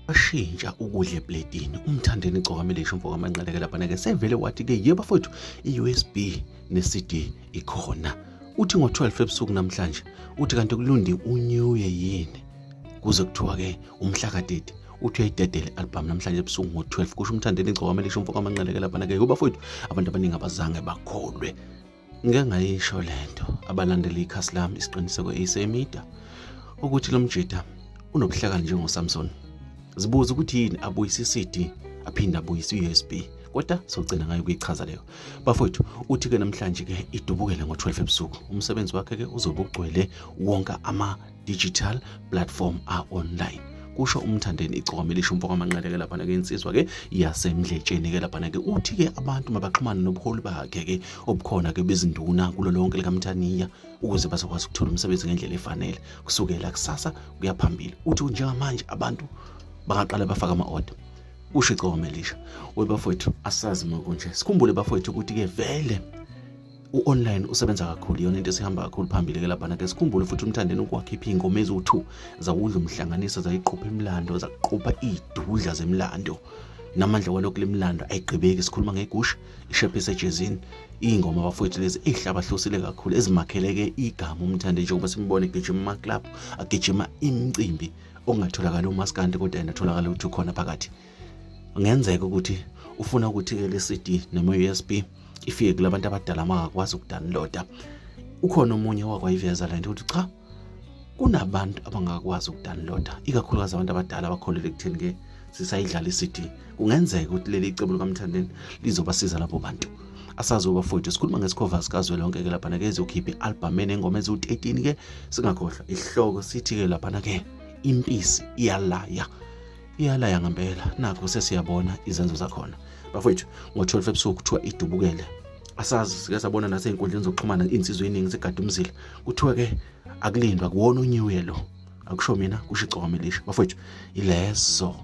Ashintsha ukudla epletini umthandeni Gcokamelisha umfoka amanqaleke lapha-ke sevele wathi-ke yebo bafowethu i-USB ne-CD ikhona. Uthi ngo-12 ebusuku namhlanje uthi kanti kulundi uNew Year yini kuze kuthiwa-ke umhla ka-30 uthi uyayidedela i-album namhlanje ebusuku ngo-12 kusho umthandeni Gcokamelisha umfoka amanqaleke lapha-ke yebo bafowethu abantu abaningi abazange bakholwe. Ngeke ngayisho lento abalandeli ikhasi lami isiqiniseko e-SA Media ukuthi lo mjida unobuhlakani njengoSamson. Zibuza ukuthi yini abuyisa i-CD aphinda abuyisa i-USB kodwa sogcina ngayo kuyichaza leyo. Bafowethu uthi-ke namhlanje-ke idubukele ngo-12 ebusuku umsebenzi wakhe-ke uzobe ugcwele wonke ama-digital platform a-online kusho umthandeni Gcokamelisha umfoka amanqaleke lapha-ke insizwa-ke yasemdletsheni-ke lapha-ke uthi-ke abantu mabaxhumane nobuholi bakhe-ke obukhona-ke bezinduna kulo lonke likaMthaniya ukuze bazokwazi ukuthola umsebenzi ngendlela efanele kusukela kusasa kuya phambili. Uthi njengamanje abantu bangaqala bafaka ama-order usho Gcokamelisha. Bafowethu asazi makunje sikhumbule bafowethu ukuthi-ke vele u-online usebenza kakhulu yona into esihamba kakhulu phambili-ke lapha-ke sikhumbule futhi umthandeni ukwakhipha iy'ngoma eziwu-2 zawudla umhlanganiso zayiqopha imilando zaqopha iy'dudla zemilando namandla walokhu lemilando ayigqibeki sikhuluma ngegusha ishephe esejezini iy'ngoma bafowethu lezi ey'hlabahlosile kakhulu ezimakheleke igama umthande njengoba simbone egijima ama-club agijima imicimbi ongatholakala umaskandi kodwa yena atholakala ukuthi ukhona phakathi. Ngenzeka ukuthi ufuna ukuthi-ke le CD noma-USB ifike kulabantu abadala abangakwazi ukudownloada. Ukhona omunye wakwayiveza lento ukuthi cha kunabantu abangakwazi ukudownloada ikakhulukazi abantu abadala abakholelwa ekutheni-ke sisayidlala i-CD. Kungenzeka ukuthi leli icebo likaMthandeni lizobasiza labo bantu. Asazi bafowethu sikhuluma ngesikhova sikazwelonke-ke lapha-ke ezokhipha i-album enengoma eziwu-13-ke singakhohlwa isihloko sithi-ke lapha-ke impisi iyalaya ngempela nakho sesiyabona izenzo zakhona. Bafowethu ngo-12 ebusuku kuthiwa idubukele. Asazi sike sabona nasey'nkundleni zokuxhumana insizwe eningi segada umzila kuthiwa-ke akulindwa kuwona uNew Year lo akusho mina kusho Gcokamelisha. Bafowethu ilezo